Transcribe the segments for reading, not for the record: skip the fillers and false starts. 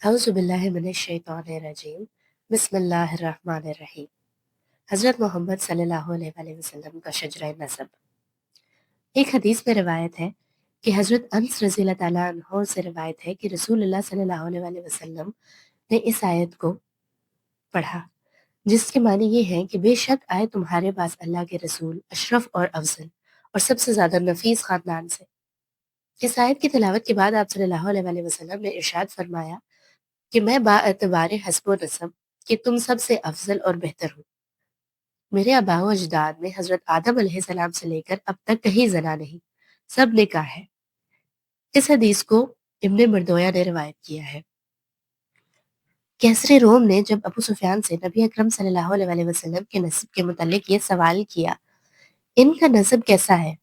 اعوذ باللہ من الشیطان الرجیم بسم اللہ الرحمن الرحیم۔ حضرت محمد صلی اللہ علیہ وآلہ وسلم کا شجرہ نسب۔ ایک حدیث میں روایت ہے کہ حضرت انس رضی اللہ تعالیٰ عنہ سے روایت ہے کہ رسول اللہ صلی اللہ علیہ وآلہ وسلم نے اس آیت کو پڑھا، جس کے معنی یہ ہے کہ بے شک آئے تمہارے پاس اللہ کے رسول اشرف اور افضل اور سب سے زیادہ نفیس خاندان سے۔ اس آیت کی تلاوت کے بعد آپ صلی اللہ علیہ وآلہ وسلم نے ارشاد فرمایا کہ میں با اعتبار حسب و نسب کہ تم سب سے افضل اور بہتر ہوں۔ میرے آباء و اجداد میں حضرت آدم علیہ السلام سے لے کر اب تک کہیں زنا نہیں، سب نکاح ہے۔ اس حدیث کو ابن مردویہ نے روایت کیا ہے۔ کیسر روم نے جب ابو سفیان سے نبی اکرم صلی اللہ علیہ وآلہ وسلم کے نسب کے متعلق یہ سوال کیا، ان کا نسب کیسا ہے؟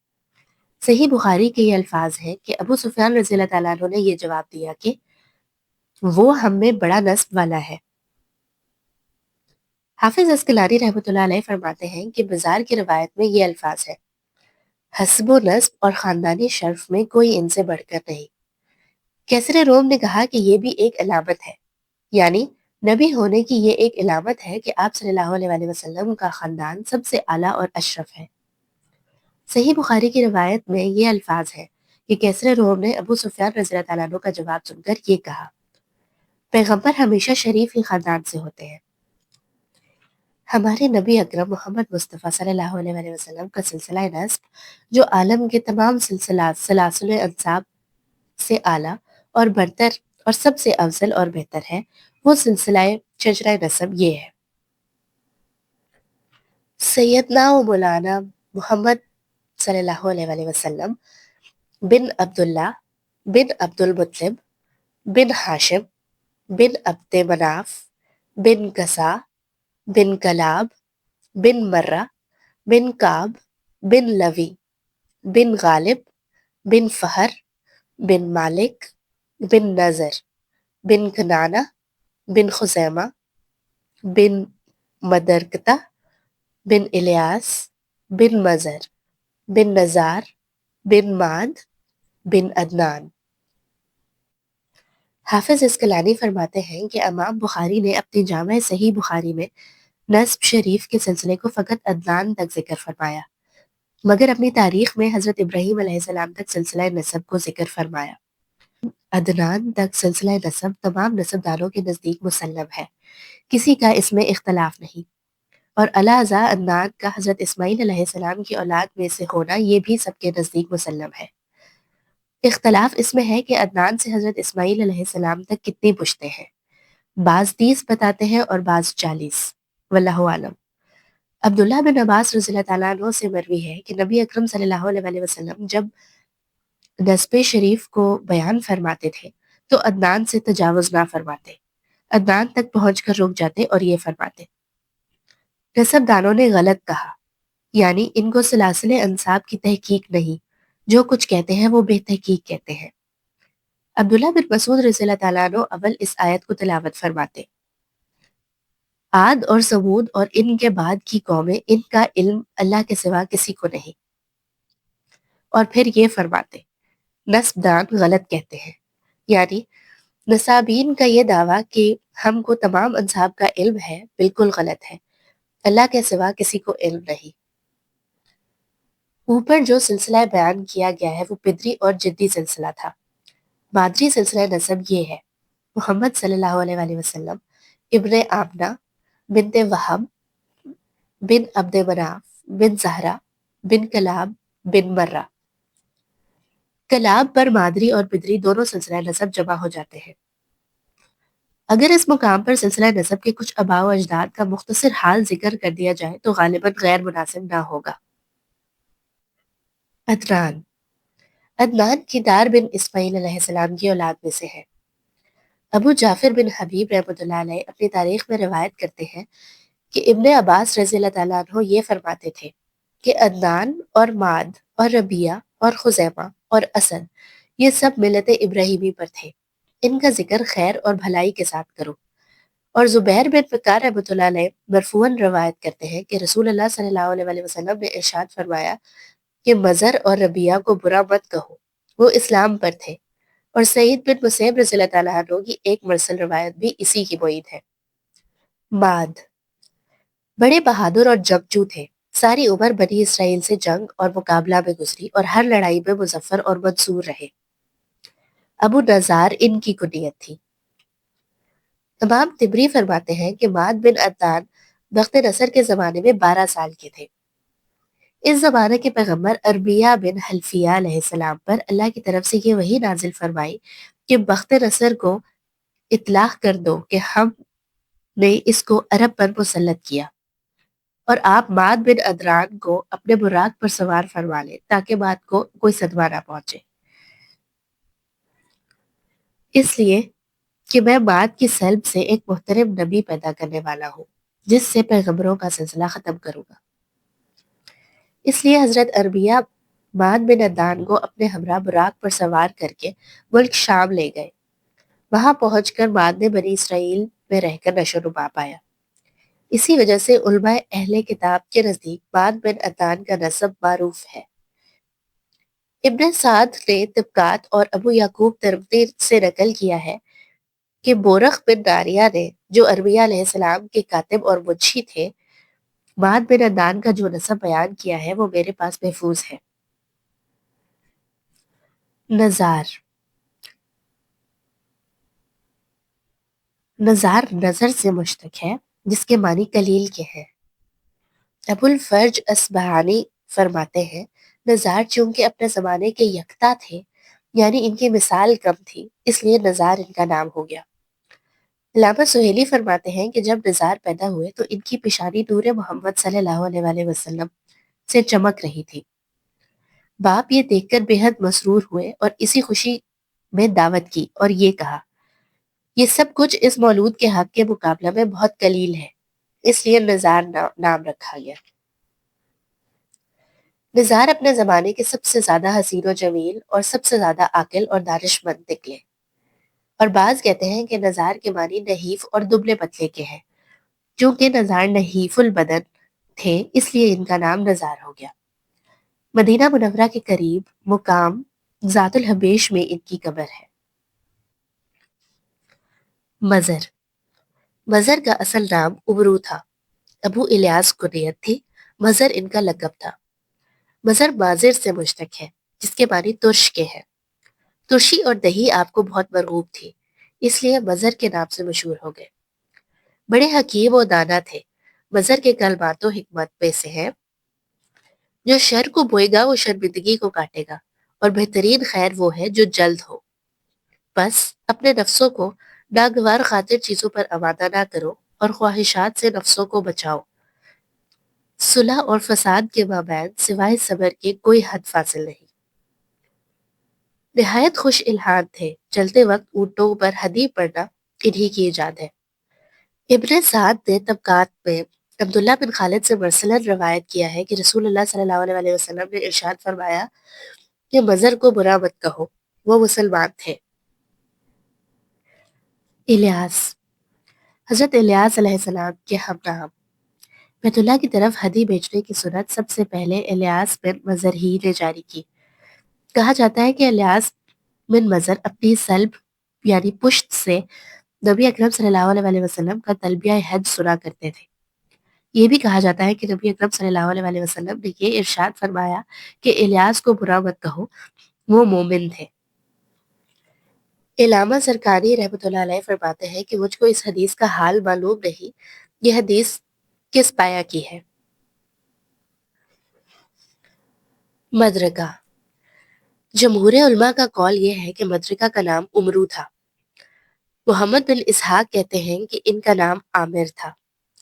صحیح بخاری کے یہ الفاظ ہیں کہ ابو سفیان رضی اللہ تعالیٰ عنہ نے یہ جواب دیا کہ وہ ہم میں بڑا نسب والا ہے۔ حافظ عسقلانی رحمۃ اللہ علیہ فرماتے ہیں کہ بازار کی روایت میں یہ الفاظ ہیں: حسب و نسب اور خاندانی شرف میں کوئی ان سے بڑھ کر نہیں۔ کیسر روم نے کہا کہ یہ بھی ایک علامت ہے، یعنی نبی ہونے کی یہ ایک علامت ہے کہ آپ صلی اللہ علیہ وآلہ وسلم کا خاندان سب سے اعلیٰ اور اشرف ہے۔ صحیح بخاری کی روایت میں یہ الفاظ ہیں کہ کیسر روم نے ابو سفیان رضی اللہ تعالیٰ عنہ کا جواب سن کر یہ کہا: پیغمبر ہمیشہ شریف ہی خاندان سے ہوتے ہیں۔ ہمارے نبی اکرم محمد مصطفیٰ صلی اللہ علیہ وآلہ وسلم کا سلسلہ نسب جو عالم کے تمام سلاسل انساب سے اعلیٰ اور برتر اور سب سے افضل اور بہتر ہے، وہ سلسلہ شجرہ نسب یہ ہے: سیدنا و مولانا محمد صلی اللہ علیہ وآلہ وسلم بن عبداللہ بن عبد المطلب بن ہاشم بن عبد مناف بن قصا بن کلاب بن مرہ بن کعب بن لوی بن غالب بن فہر بن مالک بن نظر بن کنانہ بن خزیمہ بن مدرکتہ بن الیاس بن مزر بن نزار بن ماد بن عدنان۔ حافظ عسقلانی فرماتے ہیں کہ امام بخاری نے اپنی جامع صحیح بخاری میں نسب شریف کے سلسلے کو فقط عدنان تک ذکر فرمایا، مگر اپنی تاریخ میں حضرت ابراہیم علیہ السلام تک سلسلہ نسب کو ذکر فرمایا۔ عدنان تک سلسلہ نسب تمام نسب دانوں کے نزدیک مسلم ہے، کسی کا اس میں اختلاف نہیں، اور علیٰ عدنان کا حضرت اسماعیل علیہ السلام کی اولاد میں سے ہونا یہ بھی سب کے نزدیک مسلم ہے۔ اختلاف اس میں ہے کہ عدنان سے حضرت اسماعیل علیہ السلام تک کتنی پشتیں ہیں، بعض 30 بتاتے ہیں اور بعض 40، واللہ عالم۔ عبداللہ بن عباس رضی اللہ تعالیٰ عنہ سے مروی ہے کہ نبی اکرم صلی اللہ علیہ وآلہ وسلم جب نسب شریف کو بیان فرماتے تھے تو عدنان سے تجاوز نہ فرماتے، عدنان تک پہنچ کر رک جاتے اور یہ فرماتے: نسب دانوں نے غلط کہا، یعنی ان کو سلاسل انساب کی تحقیق نہیں، جو کچھ کہتے ہیں وہ بے تحقیق کہتے ہیں۔ عبداللہ بن مسعود رضی اللہ تعالیٰ عنہ اول اس آیت کو تلاوت فرماتے: عاد اور ثمود اور ان کے بعد کی قومیں، ان کا علم اللہ کے سوا کسی کو نہیں، اور پھر یہ فرماتے: نسب دان غلط کہتے ہیں، یعنی نسابین کا یہ دعویٰ کہ ہم کو تمام انساب کا علم ہے بالکل غلط ہے، اللہ کے سوا کسی کو علم نہیں۔ اوپر جو سلسلہ بیان کیا گیا ہے وہ پدری اور جدی سلسلہ تھا۔ مادری سلسلہ نسب یہ ہے: محمد صلی اللہ علیہ وآلہ وسلم ابن آمنہ بنت وہب بن عبد مناف بن زہرہ بن کلاب بن مرہ۔ کلاب پر مادری اور پدری دونوں سلسلہ نسب جمع ہو جاتے ہیں۔ اگر اس مقام پر سلسلہ نسب کے کچھ آباء و اجداد کا مختصر حال ذکر کر دیا جائے تو غالباً غیر مناسب نہ ہوگا۔ عدنان کدار بن اسماعیل علیہ السلام کی اولاد میں سے ہے۔ ابو جعفر بن حبیب رحمۃ اللہ علیہ اپنی تاریخ میں روایت کرتے ہیں کہ ابن عباس رضی اللہ تعالیٰ عنہ یہ فرماتے تھے کہ عدنان اور ماد اور ربیہ اور خزیمہ اور اسد یہ سب ملت ابراہیمی پر تھے، ان کا ذکر خیر اور بھلائی کے ساتھ کرو۔ اور زبیر بن فقار رحمۃ اللہ علیہ مرفوعاً روایت کرتے ہیں کہ رسول اللہ صلی اللہ علیہ وآلہ وسلم نے ارشاد فرمایا کہ مزر اور ربیہ کو برا مت کہو، وہ اسلام پر تھے، اور سعید بن مسیب رضی اللہ تعالیٰ عنہ کی ایک مرسل روایت بھی اسی کی معید ہے۔ ماد بڑے بہادر اور جنگجو تھے۔ ساری عمر بنی اسرائیل سے جنگ اور مقابلہ میں گزری اور ہر لڑائی میں مظفر اور منصور رہے۔ ابو نظار ان کی کنیت تھی۔ امام طبری فرماتے ہیں کہ ماد بن عدنان بخت نصر کے زمانے میں 12 سال کے تھے۔ اس زمانے کے پیغمبر اربیہ بن حلفیہ علیہ السلام پر اللہ کی طرف سے یہ وحی نازل فرمائی کہ بخت نصر کو اطلاع کر دو کہ ہم نے اس کو عرب پر مسلط کیا، اور آپ ماد بن عدنان کو اپنے براق پر سوار فرما لیں تاکہ ماد کو کوئی صدمہ نہ پہنچے، اس لیے کہ میں ماد کی سلب سے ایک محترم نبی پیدا کرنے والا ہوں جس سے پیغمبروں کا سلسلہ ختم کروں گا۔ اس لیے حضرت اربیہ ماد بن عدنان کو اپنے ہمراہ براق پر سوار کر کے ملک شام لے گئے۔ وہاں پہنچ کر ماد نے بنی اسرائیل میں رہ کر نشو و نما پایا۔ اسی وجہ سے علماء اہل کتاب کے نزدیک ماد بن عدنان کا نسب معروف ہے۔ ابن سعد نے طبقات اور ابو یعقوب ترمذی سے نقل کیا ہے کہ بورخ بن ناریہ نے، جو اربیہ علیہ السلام کے کاتب اور منشی تھے، ماد بن عدنان کا جو نسب بیان کیا ہے وہ میرے پاس محفوظ ہے۔ نزار نزار نظر سے مشتق ہے جس کے معنی کلیل کے ہیں۔ ابو الفرج اصبہانی فرماتے ہیں نزار چونکہ اپنے زمانے کے یکتا تھے، یعنی ان کی مثال کم تھی، اس لیے نزار ان کا نام ہو گیا۔ علامہ سہیلی فرماتے ہیں کہ جب نزار پیدا ہوئے تو ان کی پیشانی نور محمد صلی اللہ علیہ وآلہ وسلم سے چمک رہی تھی۔ باپ یہ دیکھ کر بے حد مسرور ہوئے اور اسی خوشی میں دعوت کی اور یہ کہا، یہ سب کچھ اس مولود کے حق کے مقابلہ میں بہت قلیل ہے، اس لیے نزار نام رکھا گیا۔ نزار اپنے زمانے کے سب سے زیادہ حسین و جمیل اور سب سے زیادہ عاقل اور دانش مند نکلے، اور بعض کہتے ہیں کہ نزار کے معنی نحیف اور دبلے پتلے کے ہیں۔ چونکہ نزار نحیف البدن تھے اس لیے ان کا نام نزار ہو گیا۔ مدینہ منورہ کے قریب مقام ذات الحبیش میں ان کی قبر ہے۔ مزر مزر کا اصل نام ابرو تھا۔ ابو الیاس کنیت تھی، مزر ان کا لقب تھا۔ مزر مازر سے مشتق ہے جس کے معنی ترش کے ہیں۔ ترشی اور دہی آپ کو بہت مرغوب تھی، اس لیے مزر کے نام سے مشہور ہو گئے۔ بڑے حکیم و دانا تھے۔ مزر کے کلمات و حکمت میں سے ہے، جو شر کو بوئے گا وہ شرمندگی کو کاٹے گا، اور بہترین خیر وہ ہے جو جلد ہو۔ بس اپنے نفسوں کو ناگوار خاطر چیزوں پر آمادہ نہ کرو اور خواہشات سے نفسوں کو بچاؤ۔ صلح اور فساد کے مابین سوائے صبر کے کوئی حد فاصل نہیں۔ نہایت خوش الحان تھے، چلتے وقت اونٹوں پر ہدی پڑنا انہی کی ایجاد ہے۔ ابن سعد نے طبقات میں عبداللہ بن خالد سے مرسلن روایت کیا ہے کہ رسول اللہ صلی اللہ علیہ وآلہ وسلم نے ارشاد فرمایا کہ مزر کو برا مت کہو، وہ مسلمان تھے۔ الیاس حضرت الیاس علیہ السلام کے ہم نام۔ بیت اللہ کی طرف ہدی بیچنے کی سنت سب سے پہلے الیاس بن مزر ہی نے جاری کی۔ کہا جاتا ہے کہ الیاس بن مزر اپنی سلب یعنی پشت سے نبی اکرم صلی اللہ علیہ وآلہ وسلم کا تلبیہ حج سنا کرتے تھے۔ یہ بھی کہا جاتا ہے کہ نبی اکرم صلی اللہ علیہ وآلہ وسلم نے یہ ارشاد فرمایا کہ الیاس کو برا مت کہو، وہ مومن تھے۔ علامہ زرقانی رحمۃ اللہ علیہ فرماتے ہیں کہ مجھ کو اس حدیث کا حال معلوم نہیں، یہ حدیث کس پایا کی ہے۔ مدرکہ جمہور علماء کا قول یہ ہے کہ مدرکہ کا نام امرو تھا۔ محمد بن اسحاق کہتے ہیں کہ ان کا نام عامر تھا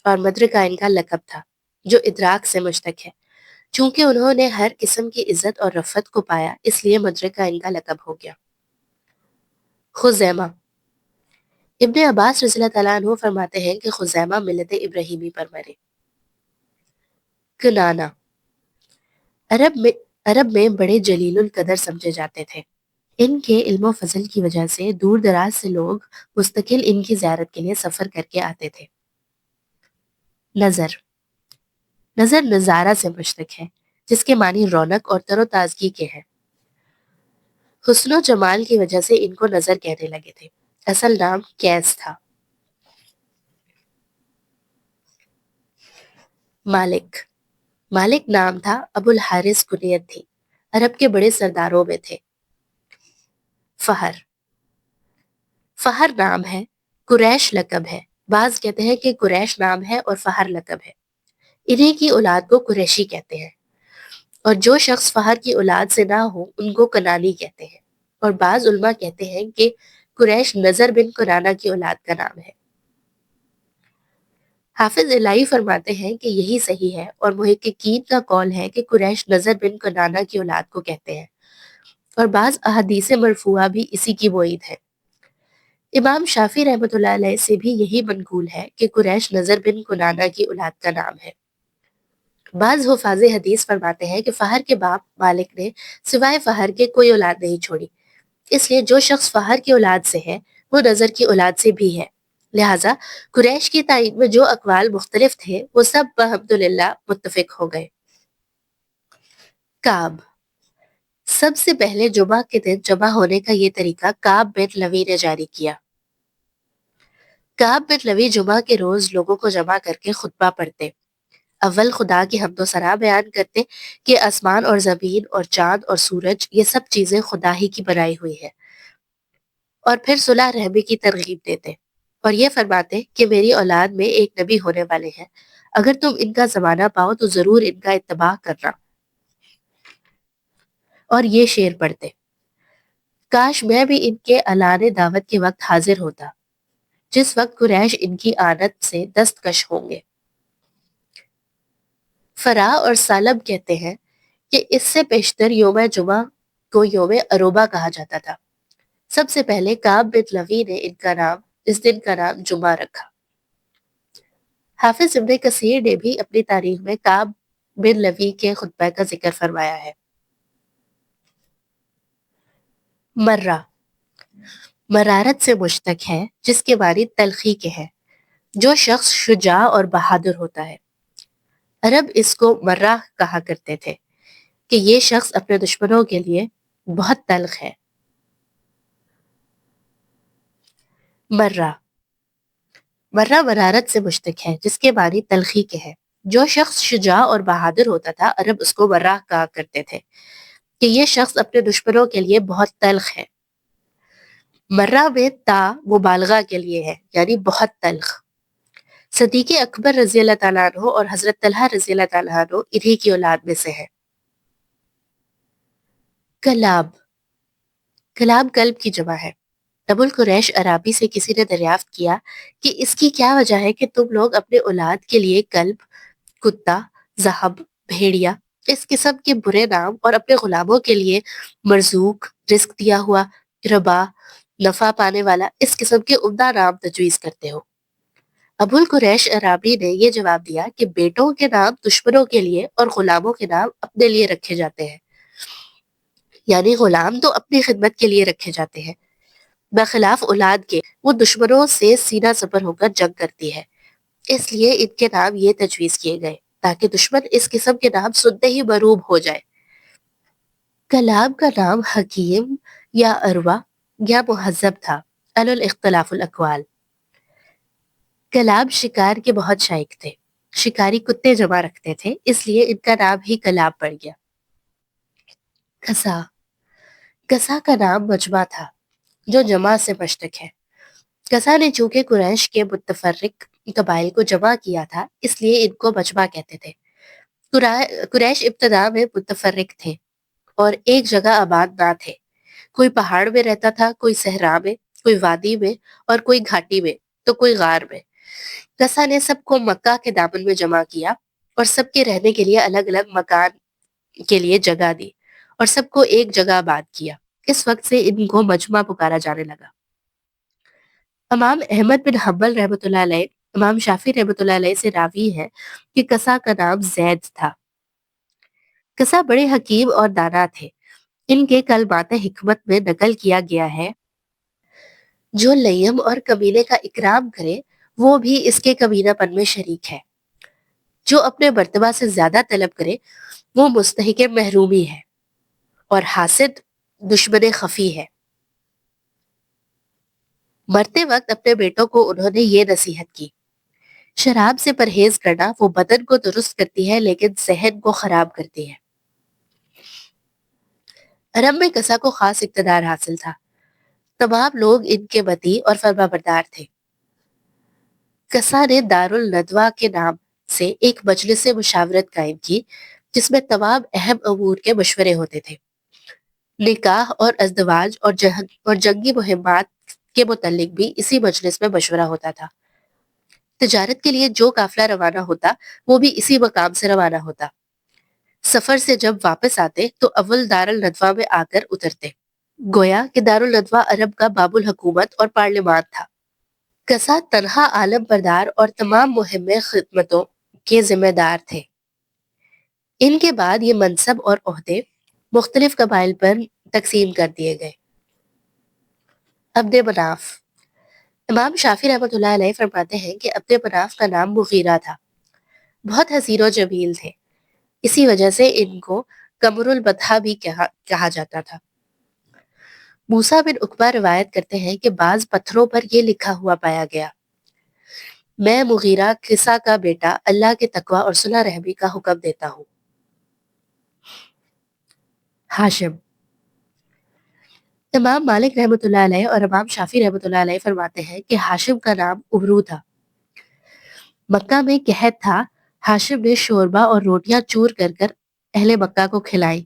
اور مدرکہ ان کا لقب تھا جو ادراک سے مشتق ہے۔ چونکہ انہوں نے ہر قسم کی عزت اور رفعت کو پایا اس لیے مدرکہ ان کا لقب ہو گیا۔ خزیمہ ابن عباس رضی اللہ تعالیٰ عنہ فرماتے ہیں کہ خزیمہ ملت ابراہیمی پر مرے۔ کنانہ عرب میں بڑے جلیل القدر سمجھے جاتے تھے۔ ان کے علم و فضل کی وجہ سے دور دراز سے لوگ مستقل ان کی زیارت کے لیے سفر کر کے آتے تھے۔ نظر نظر نظارہ سے مشتق ہے جس کے معنی رونق اور تر و تازگی کے ہیں۔ حسن و جمال کی وجہ سے ان کو نظر کہنے لگے تھے۔ اصل نام کیس تھا۔ مالک، مالک نام تھا، ابو الحارث کنیت تھی، عرب کے بڑے سرداروں میں تھے۔ فہر، فہر نام ہے، قریش لقب ہے۔ بعض کہتے ہیں کہ قریش نام ہے اور فہر لقب ہے۔ انہی کی اولاد کو قریشی کہتے ہیں، اور جو شخص فہر کی اولاد سے نہ ہو ان کو کنانی کہتے ہیں، اور بعض علماء کہتے ہیں کہ قریش نظر بن کنانہ کی اولاد کا نام ہے۔ حافظ الہی فرماتے ہیں کہ یہی صحیح ہے، اور محققین کا قول ہے کہ قریش نظر بن کنانہ کی اولاد کو کہتے ہیں، اور بعض احادیث مرفوعہ بھی اسی کی معید ہے۔ امام شافعی رحمۃ اللہ علیہ سے بھی یہی منقول ہے کہ قریش نظر بن کنانہ کی اولاد کا نام ہے۔ بعض حفاظ حدیث فرماتے ہیں کہ فہر کے باپ مالک نے سوائے فہر کے کوئی اولاد نہیں چھوڑی، اس لیے جو شخص فہر کی اولاد سے ہے وہ نظر کی اولاد سے بھی ہے۔ لہٰذا قریش کی تعین میں جو اقوال مختلف تھے وہ سب بحمدللہ متفق ہو گئے۔ کعب، سب سے پہلے جمعہ کے دن جمع ہونے کا یہ طریقہ کعب بن لوی نے جاری کیا۔ کعب بن لوی جمعہ کے روز لوگوں کو جمع کر کے خطبہ پڑھتے، اول خدا کی حمد و ثنا بیان کرتے کہ آسمان اور زمین اور چاند اور سورج یہ سب چیزیں خدا ہی کی بنائی ہوئی ہے، اور پھر صلح رحمی کی ترغیب دیتے، اور یہ فرماتے کہ میری اولاد میں ایک نبی ہونے والے ہیں، اگر تم ان کا زمانہ پاؤ تو ضرور ان کا اتباع کرنا، اور یہ شعر پڑھتے، کاش میں بھی ان کے اعلان دعوت کے وقت حاضر ہوتا، جس وقت قریش ان کی آنت سے دستکش ہوں گے۔ فرا اور سالب کہتے ہیں کہ اس سے پیشتر یوم جمعہ کو یوم عروبہ کہا جاتا تھا۔ سب سے پہلے کعب بن لوی نے اس دن کا نام جمعہ رکھا۔ حافظ ابن کثیر نے بھی اپنی تاریخ میں کعب بن لوی کے خطبہ کا ذکر فرمایا ہے۔ مرہ، مرارت سے مشتق ہے، جس کے معنی تلخی کے ہیں، جو شخص شجاع اور بہادر ہوتا ہے۔ عرب اس کو مرہ کہا کرتے تھے کہ یہ شخص اپنے دشمنوں کے لیے بہت تلخ ہے۔ مرہ، مرہ مرارت سے مشتق ہے، جس کے معنی تلخی کے ہیں، جو شخص شجاع اور بہادر ہوتا تھا، عرب اس کو مرہ کہا کرتے تھے کہ یہ شخص اپنے دشمنوں کے لیے بہت تلخ ہے۔ مرہ میں تا مبالغہ کے لیے ہے، یعنی بہت تلخ۔ صدیق اکبر رضی اللہ تعالیٰ عنہ اور حضرت طلحہ رضی اللہ تعالیٰ عنہ انہی کی اولاد میں سے ہے۔ کلاب، کلاب کلب کی جمع ہے۔ ابو القریش عرابی سے کسی نے دریافت کیا کہ اس کی کیا وجہ ہے کہ تم لوگ اپنے اولاد کے لیے کلب، کتا، ذھب، بھیڑیا، اس قسم کے برے نام، اور اپنے غلاموں کے لیے مرزوق، رزق دیا ہوا، ربا، نفع پانے والا، اس قسم کے عمدہ نام تجویز کرتے ہو؟ ابو القریش عرابی نے یہ جواب دیا کہ بیٹوں کے نام دشمنوں کے لیے اور غلاموں کے نام اپنے لیے رکھے جاتے ہیں، یعنی غلام تو اپنی خدمت کے لیے رکھے جاتے ہیں، بخلاف اولاد کے وہ دشمنوں سے سینہ سپر ہو کر جنگ کرتی ہے، اس لیے ان کے نام یہ تجویز کیے گئے تاکہ دشمن اس قسم کے نام سنتے ہی مروب ہو جائے۔ کلاب کا نام حکیم یا اروا یا مہذب تھا، علی الاختلاف الاقوال۔ کلاب شکار کے بہت شائق تھے، شکاری کتے جمع رکھتے تھے، اس لیے ان کا نام ہی کلاب پڑ گیا۔ کسا، کسا کا نام مجمع تھا جو جمع سے مشتق ہے۔ کسا نے چونکہ قریش کے متفرق قبائل کو جمع کیا تھا، اس لیے ان کو مجمع کہتے تھے۔ قریش ابتدا میں متفرق تھے اور ایک جگہ آباد نہ تھے، کوئی پہاڑ میں رہتا تھا، کوئی صحرا میں، کوئی وادی میں، اور کوئی گھاٹی میں تو کوئی غار میں۔ کسا نے سب کو مکہ کے دامن میں جمع کیا اور سب کے رہنے کے لیے الگ الگ مکان کے لیے جگہ دی اور سب کو ایک جگہ آباد کیا۔ اس وقت سے ان کو مجمع پکارا جانے لگا۔ امام احمد بن حنبل رحمۃ اللہ علیہ امام شافعی رحمۃ اللہ علیہ سے راوی ہے کہ کسا کا نام زید تھا۔ کسا بڑے حکیم اور دانا تھے۔ ان کے کلمات حکمت میں نقل کیا گیا ہے، جو لیم اور کمینے کا اکرام کرے وہ بھی اس کے کمینہ پن میں شریک ہے، جو اپنے مرتبہ سے زیادہ طلب کرے وہ مستحق محرومی ہے، اور حاسد دشمن خفی ہے۔ مرتے وقت اپنے بیٹوں کو انہوں نے یہ نصیحت کی: شراب سے پرہیز کرنا وہ بدن کو درست کرتی ہے لیکن ذہن کو خراب کرتی ہے۔ عرب میں قصہ کو خاص اقتدار حاصل تھا۔ تمام لوگ ان کے مطیع اور فرما بردار تھے۔ قصہ نے دارالندوہ کے نام سے ایک مجلس مشاورت قائم کی جس میں تمام اہم امور کے مشورے ہوتے تھے۔ نکاح اور ازدواج اور جنگی مہمات کے متعلق بھی اسی مجلس میں مشورہ ہوتا تھا۔ تجارت کے لیے جو قافلہ روانہ ہوتا وہ بھی اسی مقام سے روانہ ہوتا۔ سفر سے جب واپس آتے تو اول دارالندوہ میں آ کر اترتے، گویا کہ دارالندوہ عرب کا باب الحکومت اور پارلیمان تھا۔ قصہ تنہا عالم بردار اور تمام مہم خدمتوں کے ذمہ دار تھے۔ ان کے بعد یہ منصب اور عہدے مختلف قبائل پر تقسیم کر دیے گئے۔ عبد مناف۔ امام شافعی رحمۃ اللہ علیہ فرماتے ہیں کہ عبد مناف کا نام مغیرہ تھا۔ بہت حسین و جمیل تھے، اسی وجہ سے ان کو قمر البطحہ بھی کہا جاتا تھا۔ موسیٰ بن عقبہ روایت کرتے ہیں کہ بعض پتھروں پر یہ لکھا ہوا پایا گیا: میں مغیرہ قصہ کا بیٹا اللہ کے تقوی اور صلح رحمی کا حکم دیتا ہوں۔ ہاشم۔ امام مالک رحمۃ اللہ علیہ اور امام شافعی رحمۃ اللہ علیہ فرماتے ہیں کہ ہاشم کا نام ابرو تھا۔ مکہ میں قحط تھا، ہاشم نے شوربہ اور روٹیاں چور کر کر اہل مکہ کو کھلائی،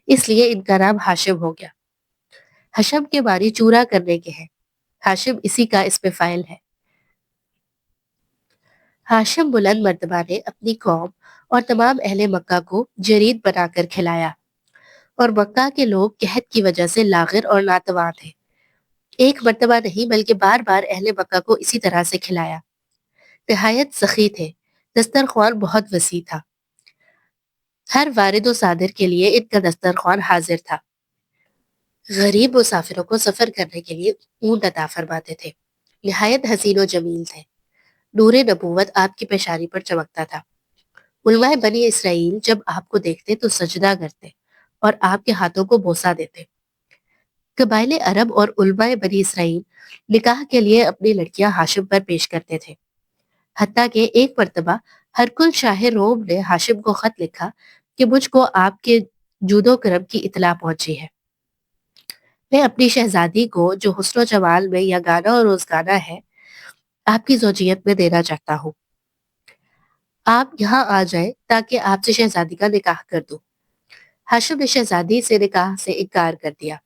اس لیے ان کا نام ہاشم ہو گیا۔ حشم کے معنی چورا کرنے کے ہیں، ہاشم اسی کا اسم فاعل ہے۔ ہاشم بلند مرتبہ نے اپنی قوم اور تمام اہل مکہ کو جرید بنا کر کھلایا، اور مکہ کے لوگ قحط کی وجہ سے لاغر اور ناتواں تھے۔ ایک مرتبہ نہیں بلکہ بار بار اہل مکہ کو اسی طرح سے کھلایا۔ نہایت سخی تھے، دسترخوان بہت وسیع تھا، ہر وارد و صادر کے لیے ان کا دسترخوان حاضر تھا۔ غریب مسافروں کو سفر کرنے کے لیے اونٹ عطا فرماتے تھے۔ نہایت حسین و جمیل تھے، نور نبوت آپ کی پیشانی پر چمکتا تھا۔ علماء بنی اسرائیل جب آپ کو دیکھتے تو سجدہ کرتے اور آپ کے ہاتھوں کو بوسہ دیتے۔ قبائل عرب اور علماء بنی اسرائیل نکاح کے لیے اپنی لڑکیاں ہاشم پر پیش کرتے تھے۔ حتیٰ کہ ایک مرتبہ ہرکل شاہ روم نے ہاشم کو خط لکھا کہ مجھ کو آپ کے جود و کرم کی اطلاع پہنچی ہے۔ میں اپنی شہزادی کو جو حسن و جمال میں یگانہ اور روزگانہ ہے آپ کی زوجیت میں دینا چاہتا ہوں۔ آپ یہاں آ جائیں تاکہ آپ سے شہزادی کا نکاح کر دوں۔ ہاشم نے شہزادی سے نکاح سے انکار کر دیا۔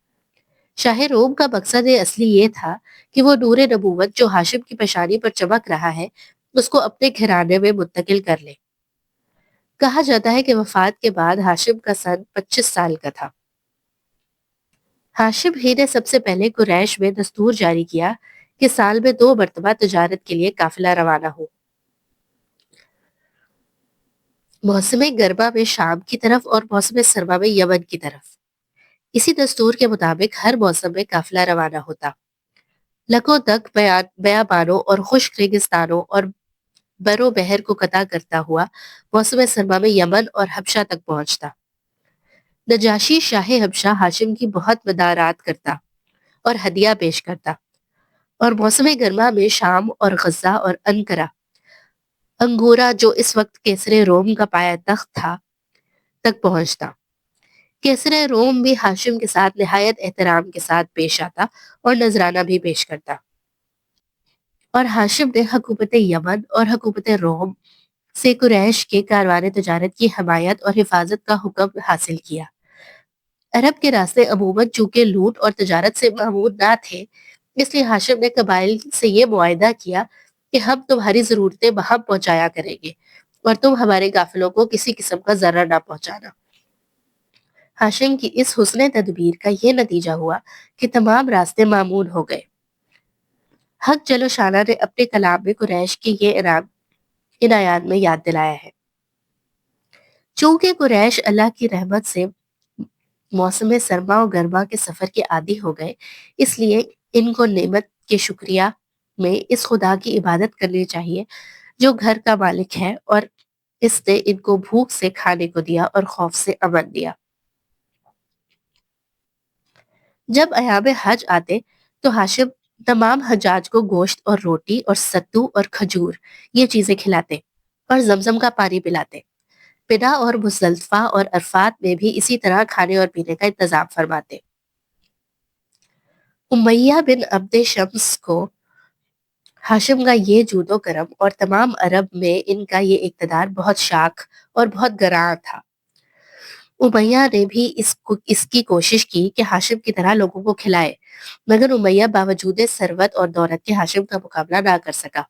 شاہ روم کا مقصد اصلی یہ تھا کہ وہ نور نبوت جو ہاشم کی پیشانی پر چمک رہا ہے اس کو اپنے گھرانے میں منتقل کر لے۔ کہا جاتا ہے کہ وفات کے بعد ہاشم کا سن 25 سال کا تھا۔ ہاشم ہی نے سب سے پہلے قریش میں دستور جاری کیا کہ سال میں 2 مرتبہ تجارت کے لیے قافلہ روانہ ہو، موسم گرما میں شام کی طرف اور موسم سرما میں یمن کی طرف۔ اسی دستور کے مطابق ہر موسم میں قافلہ روانہ ہوتا، لکھوں تک بیابانوں اور خشک ریگستانوں اور برو بحر کو قطع کرتا ہوا موسم سرما میں یمن اور حبشہ تک پہنچتا۔ نجاشی شاہ حبشہ ہاشم کی بہت مدارات کرتا اور ہدیہ پیش کرتا، اور موسم گرما میں شام اور غزہ اور انقرہ، انگورا جو اس وقت کیسر روم کا پایا تخت تھا، تک پہنچتا۔ کیسر روم بھی ہاشم کے ساتھ نہایت احترام کے ساتھ پیش آتا اور نذرانہ بھی پیش کرتا، اور ہاشم نے حکومت یمن اور حکومت روم سے قریش کے کاروان تجارت کی حمایت اور حفاظت کا حکم حاصل کیا۔ عرب کے راستے عموماً چونکہ لوٹ اور تجارت سے معمور نہ تھے، اس لیے ہاشم نے قبائل سے یہ معاہدہ کیا کہ ہم تمہاری ضرورتیں وہاں پہنچایا کریں گے اور تم ہمارے قافلوں کو کسی قسم کا ضرر نہ پہنچانا۔ ہاشم کی اس حسن تدبیر کا یہ نتیجہ ہوا کہ تمام راستے معمون ہو گئے۔ حق جل و شانہ نے اپنے کلام میں قریش کی یہ عنایات میں یاد دلایا ہے۔ چونکہ قریش اللہ کی رحمت سے موسم سرما و گرما کے سفر کے عادی ہو گئے، اس لیے ان کو نعمت کے شکریہ میں اس خدا کی عبادت کرنی چاہیے جو گھر کا مالک ہے، اور اس نے ان کو بھوک سے کھانے کو دیا اور خوف سے امن دیا۔ جب ایام حج آتے تو ہاشم تمام حجاج کو گوشت اور روٹی اور ستو اور کھجور یہ چیزیں کھلاتے اور زمزم کا پانی پلاتے۔ بنا اور مزدلفہ اور عرفات میں بھی اسی طرح کھانے اور پینے کا انتظام فرماتے۔ امیہ بن عبد شمس کو ہاشم کا یہ جود و کرم اور تمام عرب میں ان کا یہ اقتدار بہت شاخ اور بہت گراں تھا۔ امیہ نے بھی اس کی کوشش کی کہ ہاشم کی طرح لوگوں کو کھلائے، مگر امیہ باوجود ثروت اور دولت کے ہاشم کا مقابلہ نہ کر سکا۔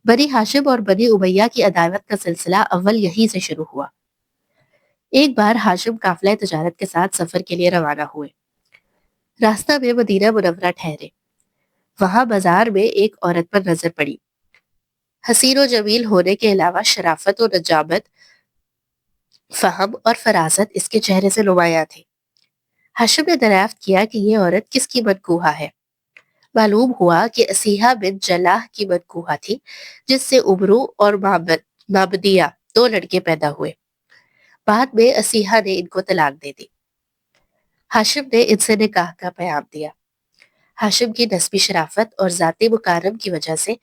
بنی ہاشم اور بنی امیہ کی عداوت کا سلسلہ اول یہی سے شروع ہوا۔ ایک بار ہاشم قافلہ تجارت کے ساتھ سفر کے لیے روانہ ہوئے۔ راستہ میں مدینہ منورہ ٹھہرے۔ وہاں بازار میں ایک عورت پر نظر پڑی۔ حسین و جمیل ہونے کے علاوہ شرافت و نجابت، فہم اور فراست اس کے چہرے سے نمایاں تھے۔ ہاشم نے دریافت کیا کہ یہ عورت کس کی مدکوہا ہے۔ معلوم ہوا کہ اسیحہ بن جلاح کی مدکوہا تھی، جس سے ابرو اور مابدیہ دو لڑکے پیدا ہوئے۔ بعد میں اسیحہ نے ان کو طلاق دے دی۔ ہاشم نے ان سے نکاح کا پیام دیا۔ ہاشم کی نسبی شرافت اور ذاتی مکارم کی وجہ سے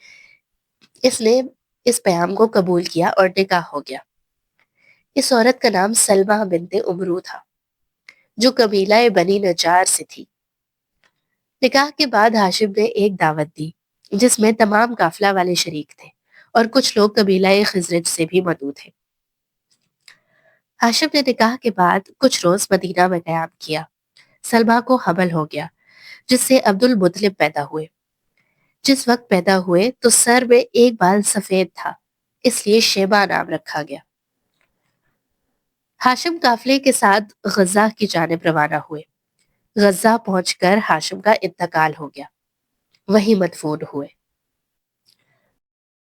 اس نے اس پیام کو قبول کیا اور نکاح ہو گیا۔ اس عورت کا نام سلمہ بنت امرو تھا، جو قبیلہ بنی نجار سے تھی۔ نکاح کے بعد ہاشم نے ایک دعوت دی جس میں تمام قافلہ والے شریک تھے اور کچھ لوگ قبیلہ خزرج سے بھی مدعو تھے۔ ہاشم نے نکاح کے بعد کچھ روز مدینہ میں قیام کیا۔ سلمہ کو حمل ہو گیا، جس سے عبد المطلب پیدا ہوئے۔ جس وقت پیدا ہوئے تو سر میں ایک بال سفید تھا، اس لیے شیبہ نام رکھا گیا۔ ہاشم قافلے کے ساتھ غزہ کی جانب روانہ ہوئے۔ غزہ پہنچ کر ہاشم کا انتقال ہو گیا، وہی مدفون ہوئے۔